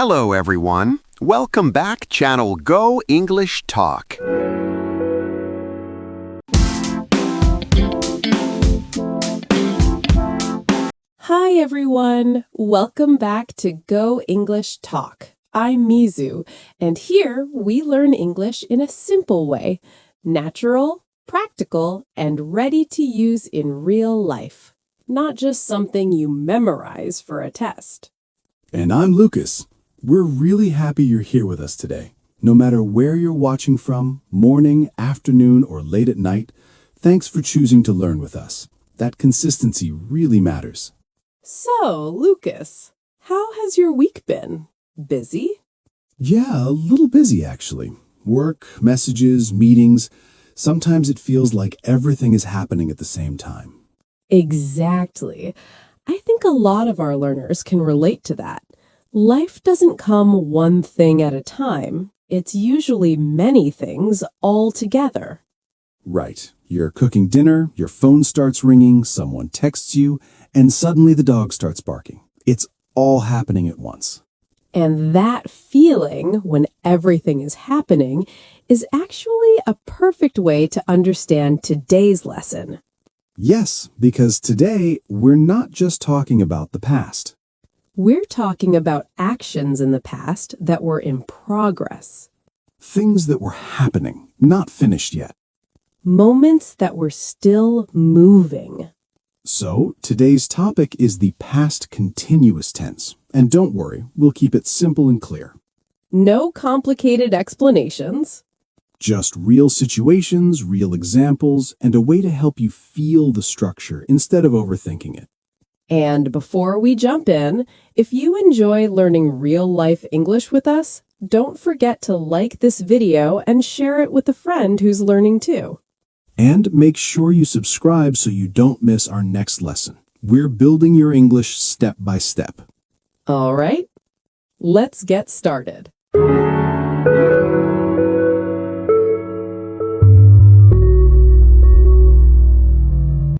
Hello, everyone. Welcome back, channel Go English Talk. Hi, everyone. Welcome back to Go English Talk. I'm Mizu, and here we learn English in a simple way, natural, practical, and ready to use in real life, not just something you memorize for a test. And I'm Lucas. We're really happy you're here with us today. No matter where you're watching from, morning, afternoon, or late at night, thanks for choosing to learn with us. That consistency really matters. So, Lucas, how has your week been? Busy? Yeah, a little busy actually. Work, messages, meetings. Sometimes it feels like everything is happening at the same time. Exactly. I think a lot of our learners can relate to that. Life doesn't come one thing at a time. It's usually many things all together. Right. You're cooking dinner, your phone starts ringing, someone texts you, and suddenly the dog starts barking. It's all happening at once. And that feeling, when everything is happening, is actually a perfect way to understand today's lesson. Yes, because today we're not just talking about the past. We're talking about actions in the past that were in progress. Things that were happening, not finished yet. Moments that were still moving. So, today's topic is the past continuous tense. And don't worry, we'll keep it simple and clear. No complicated explanations. Just real situations, real examples, and a way to help you feel the structure instead of overthinking it. And before we jump in, if you enjoy learning real-life English with us, don't forget to like this video and share it with a friend who's learning too. And make sure you subscribe so you don't miss our next lesson. We're building your English step by step. All right, let's get started.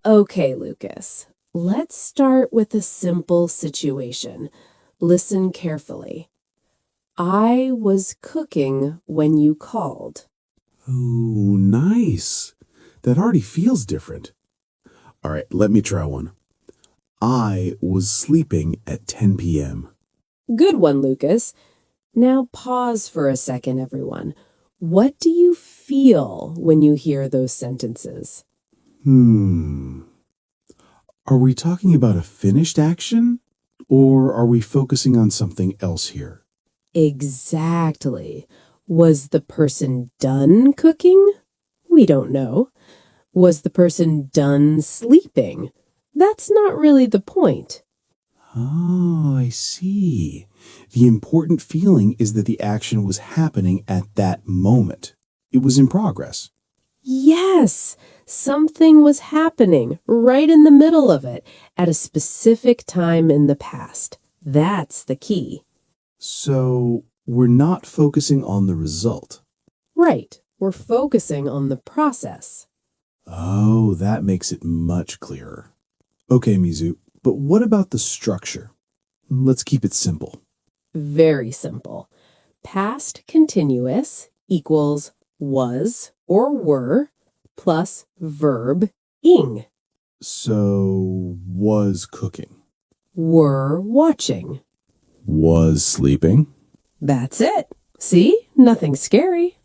Okay, Lucas. Let's start with a simple situation. Listen carefully. I was cooking when you called. Oh, nice. That already feels different. All right, let me try one. I was sleeping at 10 p.m. Good one, Lucas. Now pause for a second, everyone. What do you feel when you hear those sentences? Are we talking about a finished action? Or are we focusing on something else here? Exactly. Was the person done cooking? We don't know. Was the person done sleeping? That's not really the point. Oh, I see. The important feeling is that the action was happening at that moment. It was in progress. Yes, something was happening right in the middle of it at a specific time in the past. That's the key. So, we're not focusing on the result. Right, we're focusing on the process. Oh, that makes it much clearer. Okay, Mizu, but what about the structure? Let's keep it simple. Very simple. Past continuous equals was or were plus verb ing. So, was cooking. Were watching. Was sleeping. That's it. See? Nothing scary.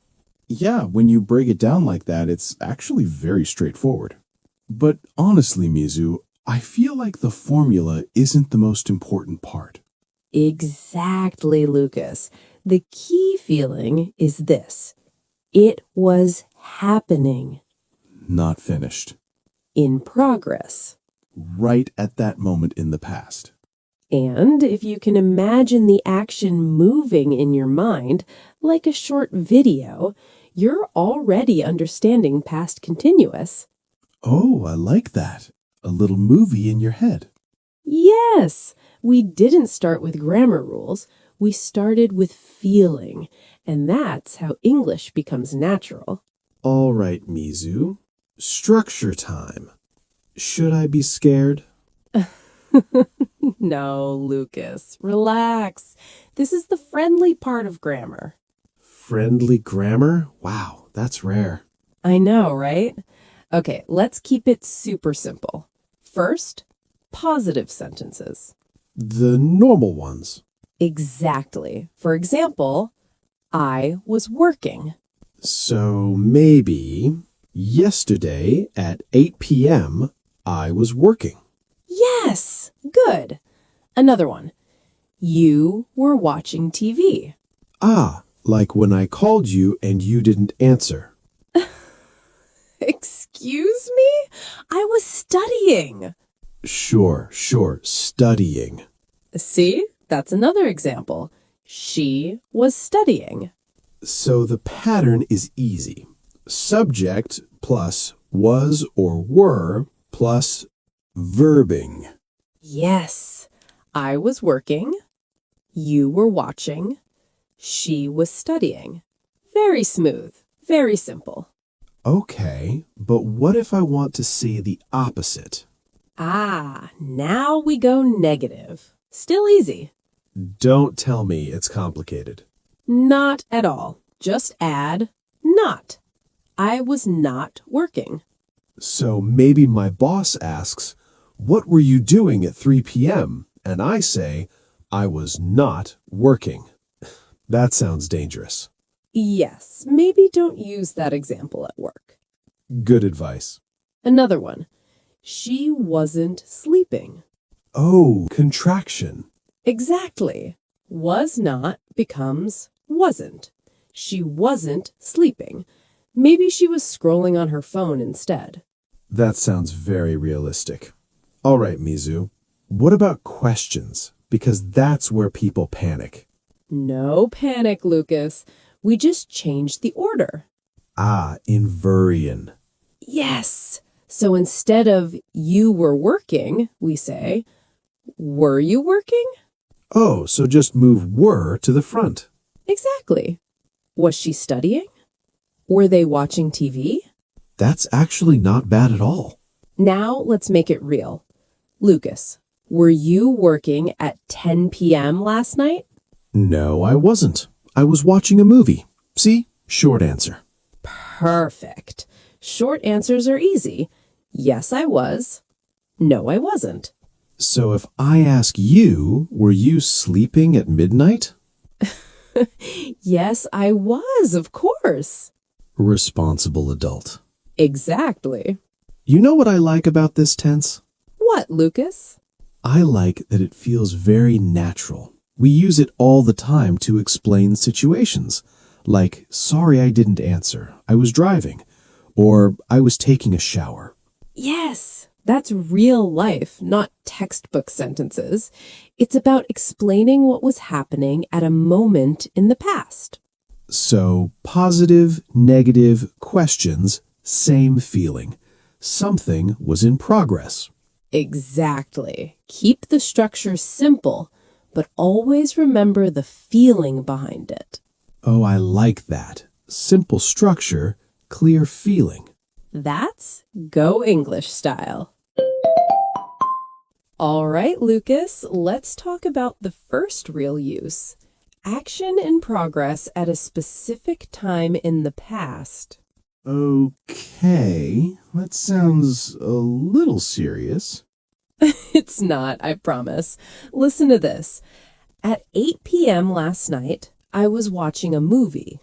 Yeah, when you break it down like that, it's actually very straightforward. But honestly, Mizu, I feel like the formula isn't the most important part. Exactly, Lucas. The key feeling is this. It was happening. Not finished. In progress. Right at that moment in the past. And if you can imagine the action moving in your mind, like a short video, you're already understanding past continuous. Oh, I like that. A little movie in your head. Yes, we didn't start with grammar rules. We started with feeling, and that's how English becomes natural. All right, Mizu. Structure time. Should I be scared? No, Lucas, relax. This is the friendly part of grammar. Friendly grammar? Wow, that's rare. I know, right? Okay, let's keep it super simple. First, positive sentences. The normal ones. Exactly. For example, I was working. So maybe yesterday at 8 p.m. I was working. Yes, good. Another one. You were watching TV. Ah, like when I called you and you didn't answer. Excuse me? I was studying. Sure, studying. See, that's another example. She was studying. So the pattern is easy. Subject plus was or were plus verbing. Yes, I was working. You were watching. She was studying. Very smooth, very simple. Okay, but what if I want to say the opposite? Ah, now we go negative. Still easy. Don't tell me it's complicated. Not at all. Just add not. I was not working. So maybe my boss asks, "What were you doing at 3 p.m.?" And I say, "I was not working." That sounds dangerous. Yes, maybe don't use that example at work. Good advice. Another one. She wasn't sleeping. Oh, contraction. Exactly. Was not becomes wasn't. She wasn't sleeping. Maybe she was scrolling on her phone instead. That sounds very realistic. All right, Mizu. What about questions? Because that's where people panic. No panic, Lucas. We just changed the order. Ah, invariant. Yes. So instead of you were working, we say, were you working? Oh, so just move were to the front. Exactly. Was she studying? Were they watching TV? That's actually not bad at all. Now let's make it real. Lucas, were you working at 10 p.m. last night? No, I wasn't. I was watching a movie. See? Short answer. Perfect. Short answers are easy. Yes, I was. No, I wasn't. So if I ask you, were you sleeping at midnight? Yes, I was, of course. Responsible adult. Exactly. You know what I like about this tense? What, Lucas? I like that it feels very natural. We use it all the time to explain situations, like, sorry I didn't answer, I was driving, or I was taking a shower. Yes, that's real life, not textbook sentences. It's about explaining what was happening at a moment in the past. So, positive, negative, questions, same feeling. Something was in progress. Exactly. Keep the structure simple, but always remember the feeling behind it. Oh, I like that. Simple structure, clear feeling. That's Go English style. All right, Lucas, let's talk about the first real use. Action in progress at a specific time in the past. Okay, that sounds a little serious. It's not, I promise. Listen to this. At 8 p.m. last night, I was watching a movie.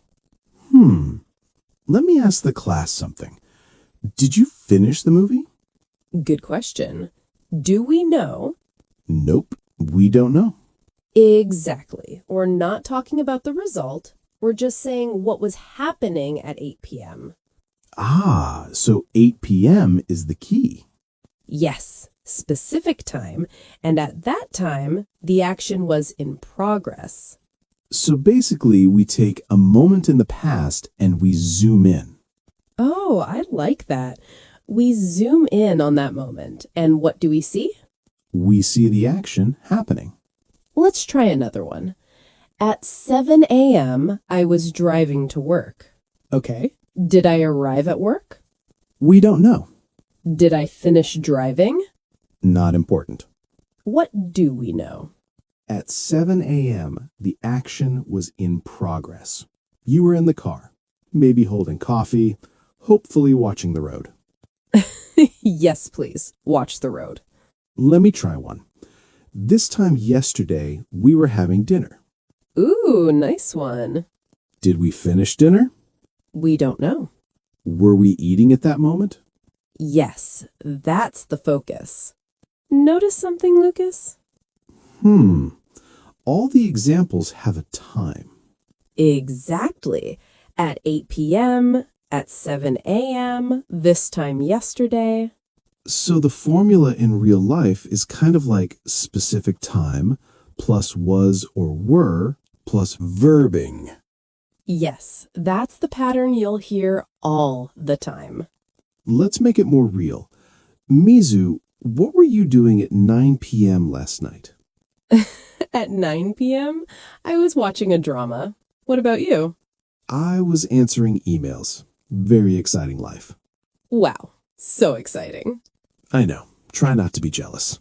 Let me ask the class something. Did you finish the movie? Good question. Do we know? Nope, we don't know. Exactly. We're not talking about the result. We're just saying what was happening at 8 p.m. Ah, so 8 p.m. is the key. Yes, specific time. And at that time, the action was in progress. So basically, we take a moment in the past and we zoom in. Oh, I like that. We zoom in on that moment. And what do we see? We see the action happening. Let's try another one. At 7 a.m., I was driving to work. Okay. Did I arrive at work? We don't know. Did I finish driving? Not important. What do we know? At 7 a.m., the action was in progress. You were in the car, maybe holding coffee, hopefully watching the road. Yes, please. Watch the road. Let me try one. This time yesterday, we were having dinner. Ooh, nice one. Did we finish dinner? We don't know. Were we eating at that moment? Yes, that's the focus. Notice something, Lucas? All the examples have a time. Exactly. At 8 p.m., at 7 a.m., this time yesterday. So the formula in real life is kind of like specific time plus was or were plus verbing. Yes, that's the pattern you'll hear all the time. Let's make it more real. Mizu, what were you doing at 9 p.m. last night? At 9 p.m., I was watching a drama. What about you? I was answering emails. Very exciting life. Wow, so exciting. I know. Try not to be jealous.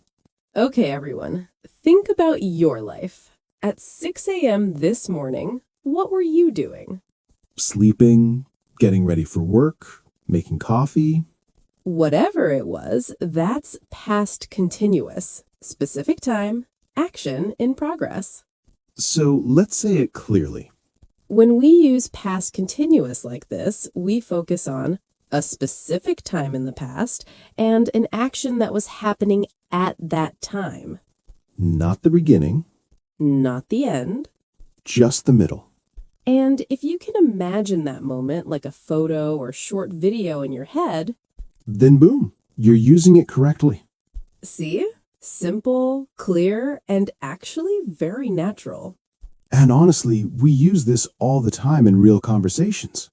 Okay, everyone, think about your life. At 6 a.m. this morning, what were you doing? Sleeping, getting ready for work, making coffee. Whatever it was, that's past continuous. Specific time, action in progress. So let's say it clearly. When we use past continuous like this, we focus on a specific time in the past and an action that was happening at that time. Not the beginning, Not the end. just the middle. And if you can imagine that moment like a photo or short video in your head, Then boom, you're using it correctly. see? Simple, clear, and actually very natural. And honestly, we use this all the time in real conversations.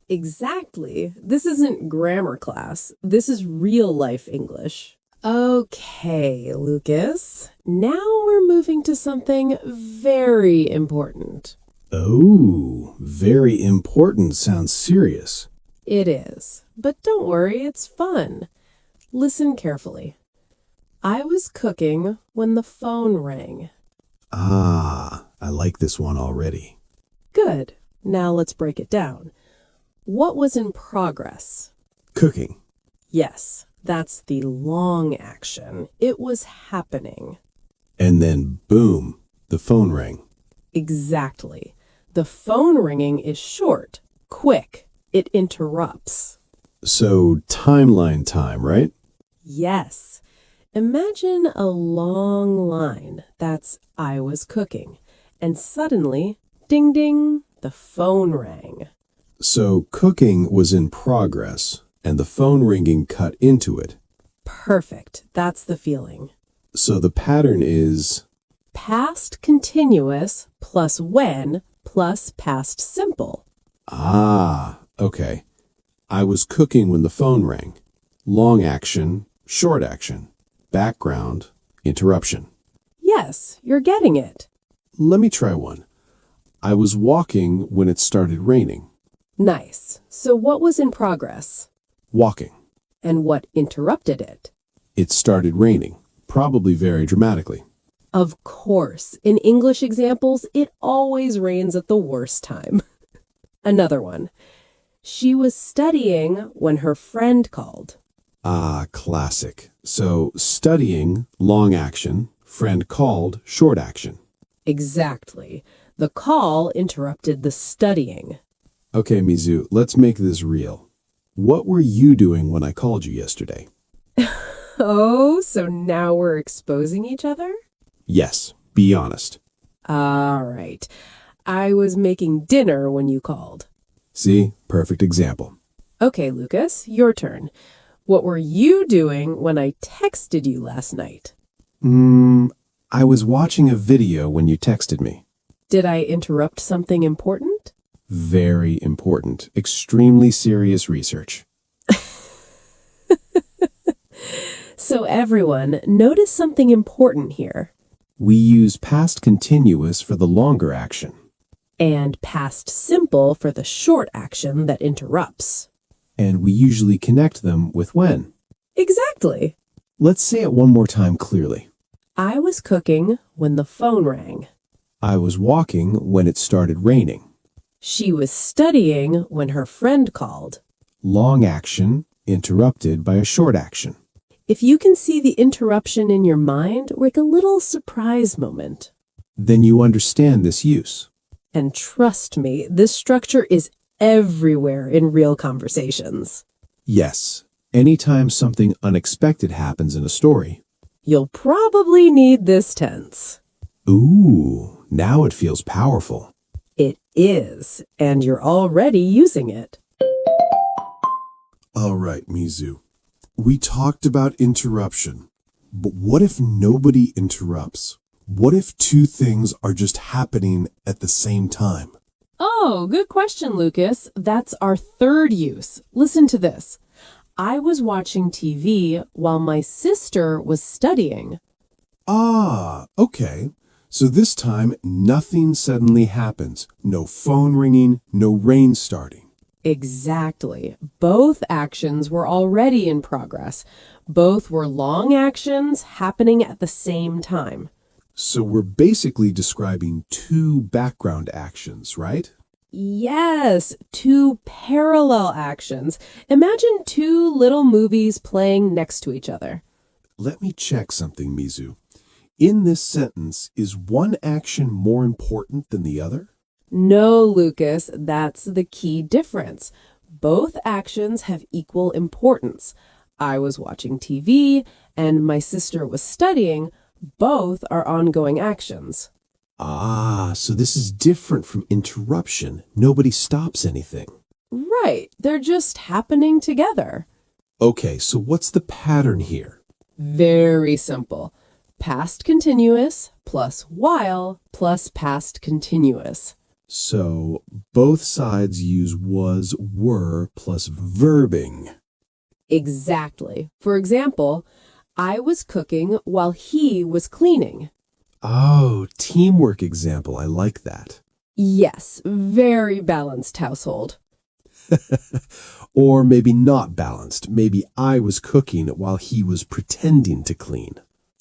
Exactly. This isn't grammar class. This is real life English. Okay, Lucas. Now we're moving to something very important. Oh, very important sounds serious. It is. But don't worry, it's fun. Listen carefully. I was cooking when the phone rang. Ah, I like this one already. Good. Now let's break it down. What was in progress? Cooking. Yes, that's the long action. It was happening. And then boom, the phone rang. Exactly. The phone ringing is short, quick. It interrupts. So timeline time, right? Yes. Imagine a long line. That's I was cooking. And suddenly, ding ding, the phone rang. So cooking was in progress, and the phone ringing cut into it. Perfect. That's the feeling. So the pattern is Past continuous plus when plus past simple. okay. I was cooking when the phone rang. Long action, short action. Background, interruption. Yes, you're getting it. Let me try one. I was walking when it started raining. Nice. So what was in progress? Walking. And what interrupted it? It started raining, probably very dramatically. Of course, in English examples, it always rains at the worst time. Another one. She was studying when her friend called. Ah, classic. So studying, long action. Friend called, short action. Exactly. The call interrupted the studying. Okay, Mizu, let's make this real. What were you doing when I called you yesterday? Oh, so now we're exposing each other? Yes, be honest. All right. I was making dinner when you called. See? Perfect example. Okay, Lucas, your turn. What were you doing when I texted you last night? I was watching a video when you texted me. Did I interrupt something important? Very important. Extremely serious research. So everyone, notice something important here. We use past continuous for the longer action. And past simple for the short action that interrupts. And we usually connect them with when. Exactly. Let's say it one more time clearly. I was cooking when the phone rang. I was walking when it started raining. She was studying when her friend called. Long action interrupted by a short action. If you can see the interruption in your mind, like a little surprise moment. Then you understand this use. And trust me, this structure is everywhere in real conversations. Yes, anytime something unexpected happens in a story. You'll probably need this tense. Ooh, now it feels powerful. It is, and you're already using it. All right, Mizu. We talked about interruption. But what if nobody interrupts? What if two things are just happening at the same time? Oh, good question, Lucas. That's our third use. Listen to this. I was watching TV while my sister was studying. Ah, okay. So this time, nothing suddenly happens. No phone ringing, no rain starting. Exactly. Both actions were already in progress. Both were long actions happening at the same time. So we're basically describing two background actions, right? Yes, two parallel actions. Imagine two little movies playing next to each other. Let me check something, Mizu. In this sentence, is one action more important than the other? No, Lucas, that's the key difference. Both actions have equal importance. I was watching TV and my sister was studying. Both are ongoing actions. Ah, so this is different from interruption. Nobody stops anything. Right, they're just happening together. Okay, so what's the pattern here? Very simple. Past continuous plus while plus past continuous. So both sides use was, were plus verbing. Exactly. For example, I was cooking while he was cleaning. Oh, teamwork example. I like that. Yes, very balanced household. Or maybe not balanced. Maybe I was cooking while he was pretending to clean.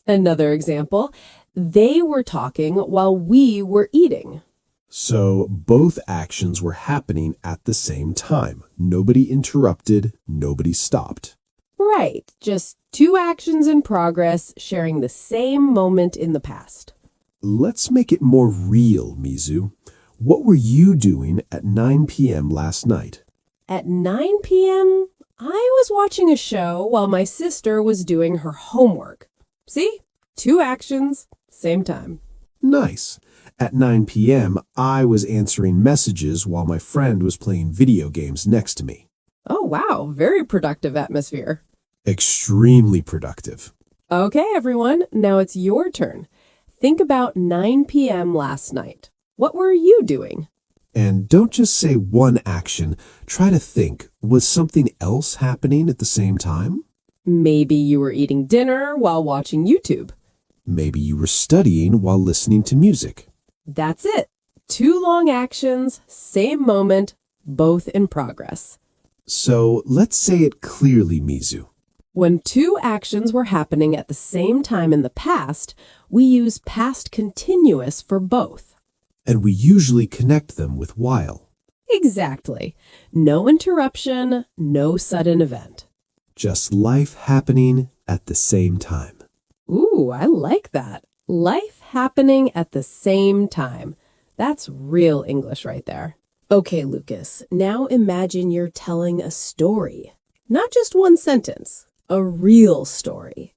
Another example, they were talking while we were eating. So both actions were happening at the same time. Nobody interrupted, nobody stopped. Right, just two actions in progress sharing the same moment in the past. Let's make it more real, Mizu. What were you doing at 9 p.m. last night? At 9 p.m., I was watching a show while my sister was doing her homework. See? Two actions, same time. Nice. At 9 p.m., I was answering messages while my friend was playing video games next to me. Oh, wow, very productive atmosphere. Extremely productive. Okay, everyone, now it's your turn. Think about 9 p.m. last night. What were you doing? And don't just say one action. Try to think, was something else happening at the same time? Maybe you were eating dinner while watching YouTube. Maybe you were studying while listening to music. That's it. Two long actions, same moment, both in progress. So let's say it clearly, Mizu. When two actions were happening at the same time in the past, we use past continuous for both. And we usually connect them with while. Exactly. No interruption, no sudden event. Just life happening at the same time. Ooh, I like that. Life happening at the same time. That's real English right there. Okay, Lucas, now imagine you're telling a story. Not just one sentence, a real story.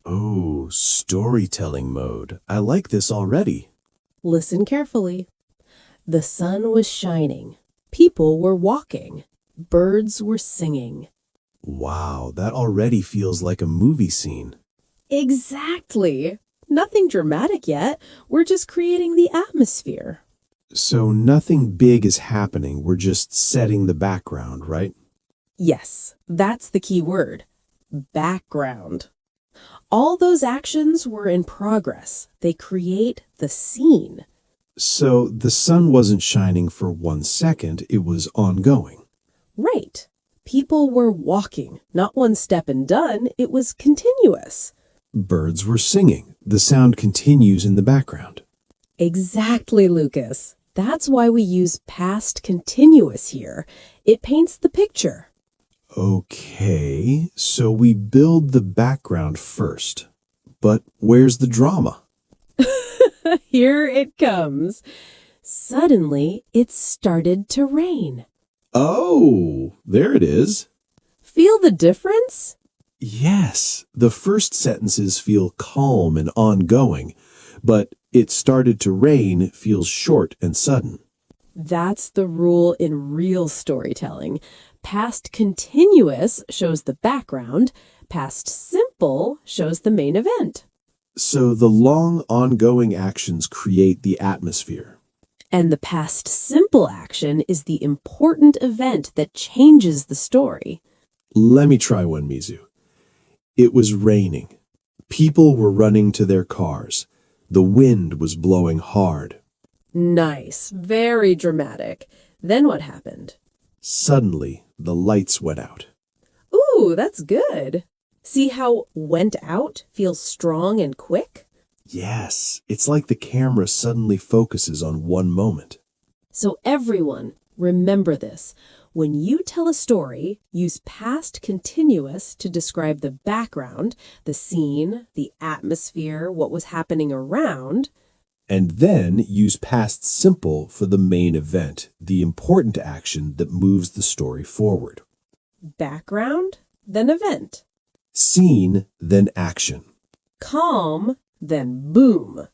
Oh, storytelling mode. I like this already. Listen carefully. The sun was shining. People were walking. Birds were singing. Wow, that already feels like a movie scene. Exactly. Nothing dramatic yet. We're just creating the atmosphere. So nothing big is happening. We're just setting the background, right? Yes, that's the key word. Background. All those actions were in progress. They create the scene. So the sun wasn't shining for 1 second. It was ongoing. Right. People were walking. Not one step and done. It was continuous. Birds were singing. The sound continues in the background. Exactly, Lucas. That's why we use past continuous here. It paints the picture. Okay, so we build the background first. But where's the drama? Here it comes. Suddenly, it started to rain. Oh, there it is. Feel the difference? Yes, the first sentences feel calm and ongoing, but it started to rain feels short and sudden. That's the rule in real storytelling. Past continuous shows the background. Past simple shows the main event. So the long ongoing actions create the atmosphere. And the past simple action is the important event that changes the story. Let me try one, Mizu. It was raining. People were running to their cars. The wind was blowing hard. Nice. Very dramatic. Then what happened? Suddenly, the lights went out. Ooh, that's good. See how went out feels strong and quick? Yes, it's like the camera suddenly focuses on one moment. So everyone, remember this. When you tell a story, use past continuous to describe the background, the scene, the atmosphere, what was happening around. And then use past simple for the main event, the important action that moves the story forward. Background, then event. Scene, then action. Calm, then boom.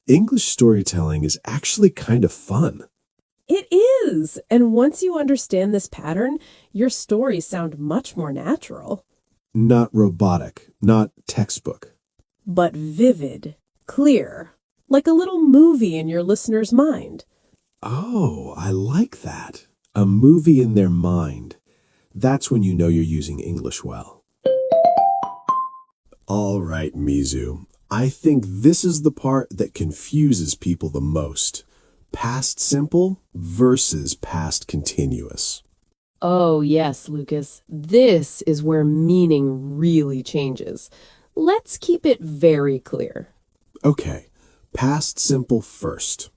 English storytelling is actually kind of fun. It is. And once you understand this pattern, your stories sound much more natural. Not robotic, not textbook. But vivid, clear, like a little movie in your listener's mind. Oh, I like that. A movie in their mind. That's when you know you're using English well. All right, Mizu. I think this is the part that confuses people the most. Past simple versus past continuous. Oh, yes, Lucas. This is where meaning really changes. Let's keep it very clear. Okay, past simple first.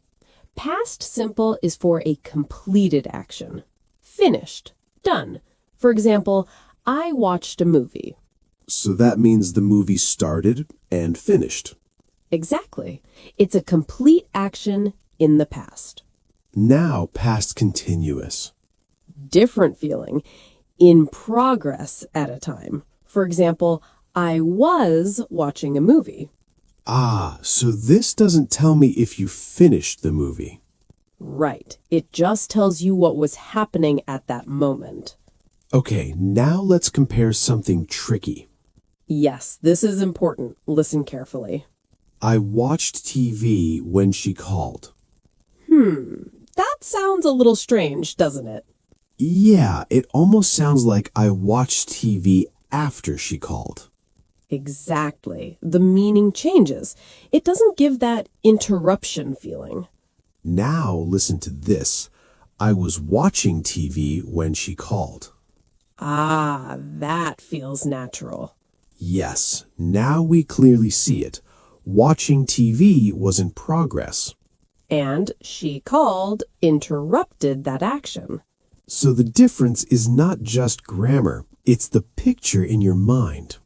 Past simple is for a completed action. Finished. Done. For example, I watched a movie. So that means the movie started and finished. Exactly. It's a complete action in the past. Now past continuous. Different feeling. In progress at a time. For example, I was watching a movie. Ah, so this doesn't tell me if you finished the movie. Right. It just tells you what was happening at that moment. Okay, now let's compare something tricky. Yes, this is important. Listen carefully. I watched TV when she called. That sounds a little strange, doesn't it? Yeah, it almost sounds like I watched TV after she called. Exactly. The meaning changes. It doesn't give that interruption feeling. Now listen to this. I was watching TV when she called. Ah, that feels natural. Yes, now we clearly see it. Watching TV was in progress. And she called interrupted that action. So the difference is not just grammar, it's the picture in your mind.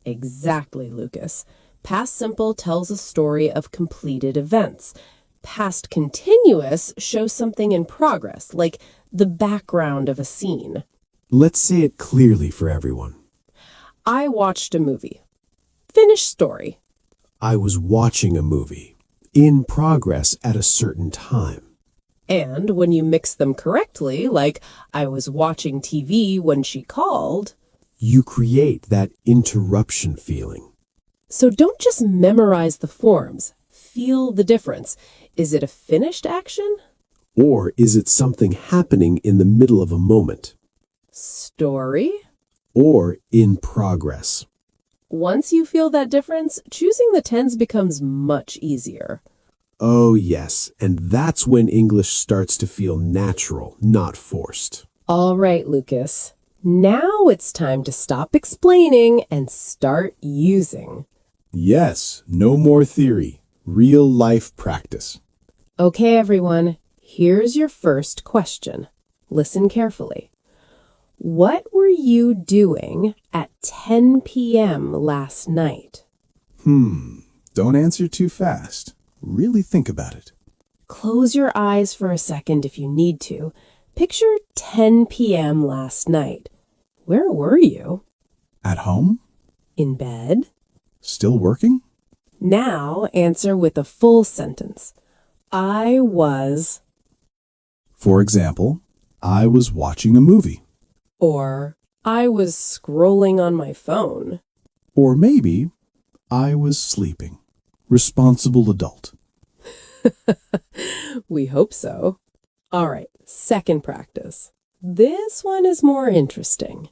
Exactly, Lucas. Past simple tells a story of completed events. Past continuous shows something in progress, like the background of a scene. Let's say it clearly for everyone. I watched a movie. Finished story. I was watching a movie. In progress at a certain time. And when you mix them correctly, like I was watching TV when she called, You create that interruption feeling. so don't just memorize the forms. Feel the difference. Is it a finished action? Or is it something happening in the middle of a moment? Story? Or in progress? Once you feel that difference, choosing the tense becomes much easier. Oh, yes, and that's when English starts to feel natural, not forced. All right, Lucas. Now it's time to stop explaining and start using. Yes, no more theory. Real life practice. Okay, everyone, here's your first question. Listen carefully. What were you doing at 10 p.m. last night? Don't answer too fast. Really think about it. Close your eyes for a second if you need to. Picture 10 p.m. last night. Where were you? At home? In bed? Still working? Now answer with a full sentence. I was, For example, I was watching a movie. or I was scrolling on my phone. Or maybe I was sleeping. Responsible adult. We hope so. All right, second practice. This one is more interesting.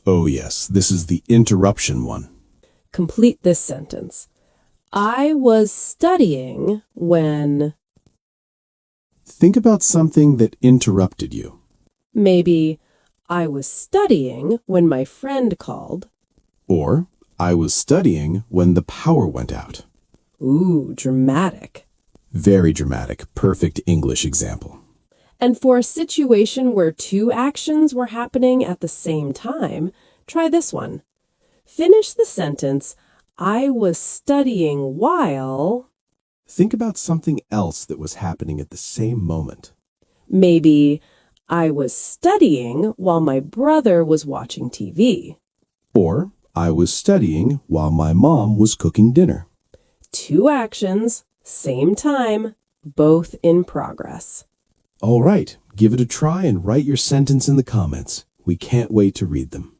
Oh yes, this is the interruption one. Complete this sentence. I was studying when Think about something that interrupted you. maybe I was studying when my friend called. Or I was studying when the power went out. Ooh, dramatic. Very dramatic, perfect English example. And for a situation where two actions were happening at the same time, try this one. Finish the sentence, I was studying while, Think about something else that was happening at the same moment. maybe I was studying while my brother was watching TV. Or I was studying while my mom was cooking dinner. Two actions, same time, both in progress. All right, give it a try and write your sentence in the comments. We can't wait to read them.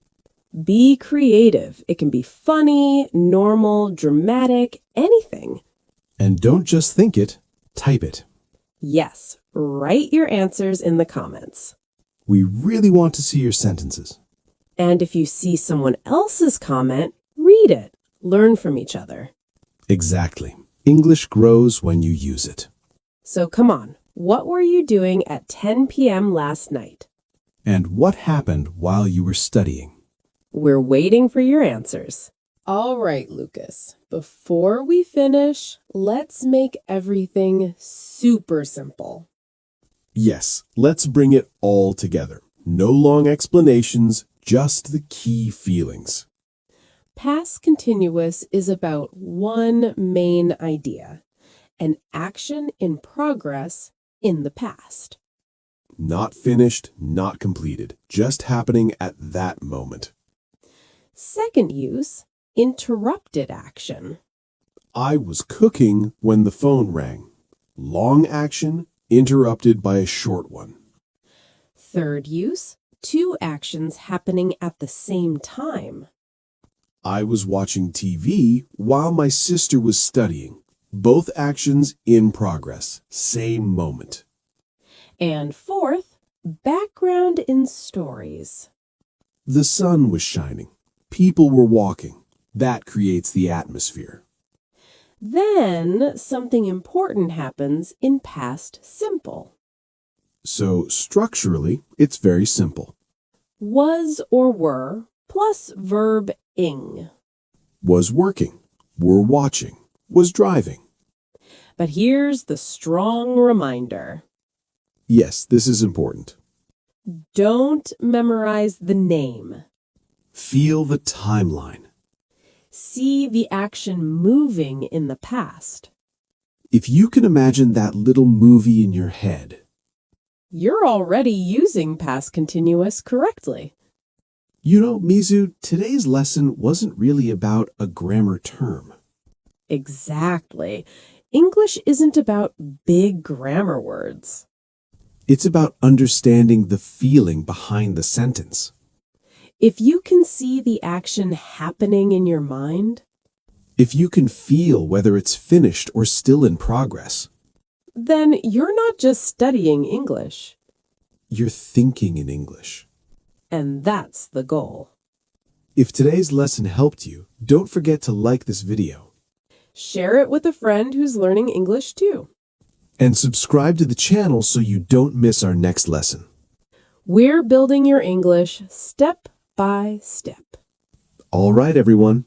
Be creative. It can be funny, normal, dramatic, anything. And don't just think it, type it. Yes, write your answers in the comments. We really want to see your sentences. And if you see someone else's comment, read it. Learn from each other. Exactly. English grows when you use it. So come on, what were you doing at 10 p.m. last night? And what happened while you were studying? We're waiting for your answers. All right, Lucas. Before we finish, let's make everything super simple. Yes, let's bring it all together. No long explanations, just the key feelings. Past continuous is about one main idea, an action in progress in the past. Not finished, not completed, just happening at that moment. Second use, interrupted action. I was cooking when the phone rang. Long action, interrupted by a short one. Third use, two actions happening at the same time. I was watching TV while my sister was studying. Both actions in progress, same moment. And fourth, background in stories. The sun was shining. People were walking. That creates the atmosphere. Then something important happens in past simple. So structurally, it's very simple. Was or were plus verb ing. Was working, were watching, was driving. But here's the strong reminder. Yes, this is important. Don't memorize the name. Feel the timeline. See the action moving in the past. If you can imagine that little movie in your head, You're already using past continuous correctly. you know, Mizu, today's lesson wasn't really about a grammar term. Exactly. English isn't about big grammar words. It's about understanding the feeling behind the sentence. If you can see the action happening in your mind, If you can feel whether it's finished or still in progress, then you're not just studying English. you're thinking in English. And that's the goal. If today's lesson helped you, don't forget to like this video Share it with a friend who's learning English too. and subscribe to the channel so you don't miss our next lesson. We're building your English step by step. All right, everyone.